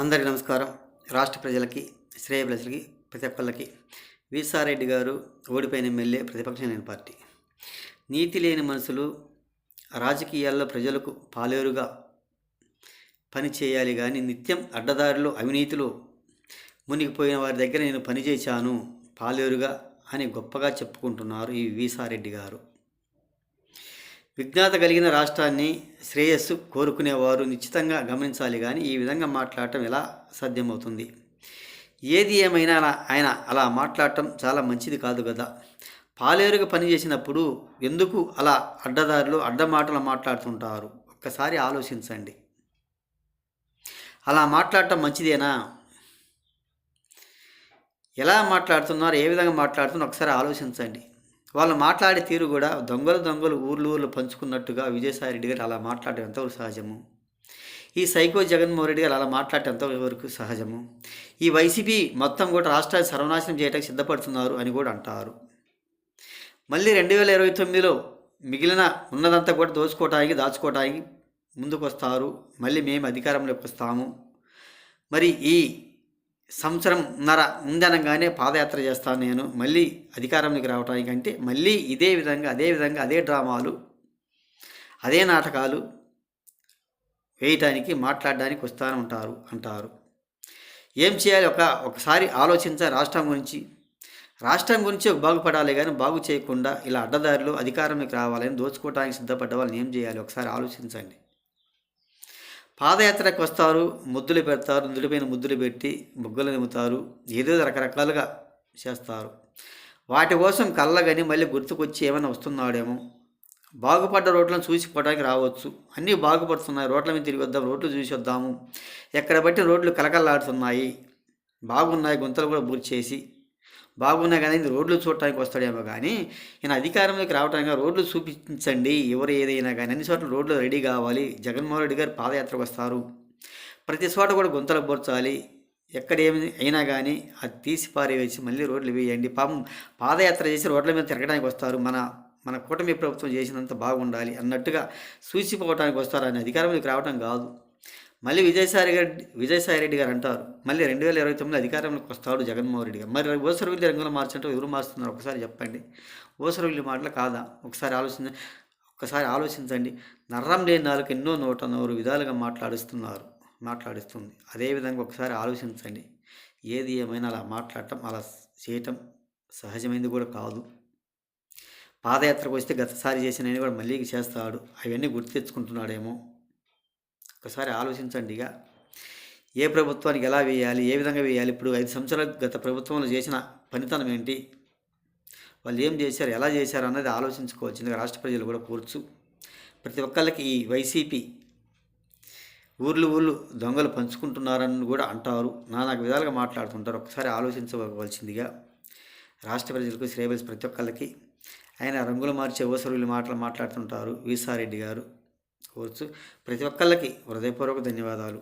అందరికీ నమస్కారం. రాష్ట్ర ప్రజలకి, శ్రేయోభిలాషులకి, ప్రతి ఒక్కళ్ళకి వీసారెడ్డి గారు ఓడిపోయిన ఎమ్మెల్యే, ప్రతిపక్షం లేని పార్టీ. నీతి లేని మనుషులు రాజకీయాల్లో ప్రజలకు పాలేరుగా పని చేయాలి కానీ నిత్యం అడ్డదారిలో అవినీతిలో మునిగిపోయిన వారి దగ్గర నేను పనిచేశాను పాలేరుగా అని గొప్పగా చెప్పుకుంటున్నారు ఈ వీసారెడ్డి గారు. విజ్ఞాత కలిగిన రాష్ట్రాన్ని శ్రేయస్సు కోరుకునేవారు నిశ్చితంగా గమనించాలి కానీ ఈ విధంగా మాట్లాడటం ఎలా సాధ్యమవుతుంది? ఏది ఏమైనా ఆయన అలా మాట్లాడటం చాలా మంచిది కాదు కదా. పాలేరుగా పనిచేసినప్పుడు ఎందుకు అలా అడ్డదారిలో అడ్డమాటలు మాట్లాడుతుంటారు? ఒక్కసారి ఆలోచించండి. అలా మాట్లాడటం మంచిదేనా? ఎలా మాట్లాడుతున్నారు, ఏ విధంగా మాట్లాడుతున్నారు ఒకసారి ఆలోచించండి. వాళ్ళు మాట్లాడే తీరు కూడా దొంగలు ఊర్లు పంచుకున్నట్టుగా విజయసాయిరెడ్డి గారు అలా మాట్లాడటం ఎంతవరకు సహజము? ఈ సైకో జగన్మోహన్ రెడ్డి గారు అలా మాట్లాడటం ఎంతవరకు సహజము? ఈ వైసీపీ మొత్తం కూడా రాష్ట్రాన్ని సర్వనాశనం చేయడానికి సిద్ధపడుతున్నారు అని కూడా అంటారు. మళ్ళీ 2029లో మిగిలిన ఉన్నదంతా కూడా దాచుకోవడానికి ముందుకు వస్తారు. మళ్ళీ మేము అధికారంలోకి వస్తాము. మరి ఈ సంవత్సరంన్నర ముందనగానే పాదయాత్ర చేస్తాను నేను మళ్ళీ అధికారంలోకి రావడానికి. అంటే మళ్ళీ ఇదే విధంగా అదే డ్రామాలు, అదే నాటకాలు వేయటానికి, మాట్లాడడానికి వస్తాను అంటారు. ఏం చేయాలి? ఒకసారి ఆలోచించాలి. రాష్ట్రం గురించి బాగుపడాలి కానీ బాగు చేయకుండా ఇలా అడ్డదారిలో అధికారంలోకి రావాలని దోచుకోవడానికి సిద్ధపడ్డ వాళ్ళని ఏం చేయాలి? ఒకసారి ఆలోచించండి. పాదయాత్రకు వస్తారు, ముద్దులు పెడతారు, నుదుటిపైన ముద్దులు పెట్టి ముగ్గులు నిమ్ముతారు, ఏదో రకరకాలుగా చేస్తారు. వాటి కోసం కళ్ళగని మళ్ళీ గుర్తుకొచ్చి ఏమైనా వస్తున్నాడేమో, బాగుపడ్డ రోడ్లను చూసిపోవడానికి రావచ్చు. అన్నీ బాగుపడుతున్నాయి, రోడ్ల మీద తిరిగి వద్దాం, రోడ్లు చూసి వద్దాము, ఎక్కడ బట్టి రోడ్లు కలకల్లాడుతున్నాయి, బాగున్నాయి, గుంతలు కూడా పూర్తి చేసి బాగున్నాయి కానీ రోడ్లు చూడటానికి వస్తాడేమో కానీ ఈయన అధికారంలోకి రావడానికి రోడ్లు చూపించండి. ఎవరు ఏదైనా కానీ అన్ని చోట్ల రోడ్లు రెడీ కావాలి. జగన్మోహన్ రెడ్డి గారు పాదయాత్రకు వస్తారు, ప్రతి చోట కూడా గుంతలు బొర్చాలి. ఎక్కడేమి అయినా కానీ అది తీసి పారేసి మళ్ళీ రోడ్లు వేయండి. పాపం పాదయాత్ర చేసి రోడ్ల మీద తిరగడానికి వస్తారు. మన కూటమి ప్రభుత్వం చేసినంత బాగుండాలి అన్నట్టుగా చూసిపోవడానికి వస్తారు. ఆయన అధికారంలోకి రావడం కాదు. మళ్ళీ విజయసాయిరెడ్డి గారు అంటారు మళ్ళీ 2029లో అధికారంలోకి వస్తాడు జగన్మోహన్ రెడ్డి గారు. మరి ఓసరవెల్లి రంగులు మార్చంటే ఎవరు మారుస్తున్నారు? ఒకసారి చెప్పండి. ఓసరవెల్లి మాటలు కాదా? ఒకసారి ఆలోచించండి. నర్రం లేని నాలుగు ఎన్నో నోరు విధాలుగా మాట్లాడిస్తుంది. అదేవిధంగా ఒకసారి ఆలోచించండి. ఏది ఏమైనా అలా మాట్లాడటం, అలా చేయటం సహజమైనది కూడా కాదు. పాదయాత్రకు వస్తే గతసారి చేసినవి కూడా మళ్ళీ చేస్తాడు. అవన్నీ గుర్తు తెచ్చుకుంటున్నాడేమో. ఒకసారి ఆలోచించండి. ఏ ప్రభుత్వానికి ఎలా వేయాలి, ఏ విధంగా వేయాలి? ఇప్పుడు 5 సంవత్సరాలు గత ప్రభుత్వంలో చేసిన పనితనం ఏంటి, వాళ్ళు ఏం చేశారు, ఎలా చేశారు అన్నది ఆలోచించుకోవాల్సిందిగా రాష్ట్ర ప్రజలు కూడా కోర్చు. ప్రతి ఒక్కళ్ళకి ఈ వైసీపీ ఊర్లు దొంగలు పంచుకుంటున్నారని కూడా అంటారు, నానా విధాలుగా మాట్లాడుతుంటారు. ఒకసారి ఆలోచించవలసిందిగా రాష్ట్ర ప్రజలకు, శ్రేయస్ ప్రతి ఒక్కళ్ళకి ఆయన రంగులు మార్చే ఓసరులు మాట్లాడుతుంటారు వీసారెడ్డి గారు కోర్చు. ప్రతి ఒక్కళ్ళకి హృదయపూర్వక ధన్యవాదాలు.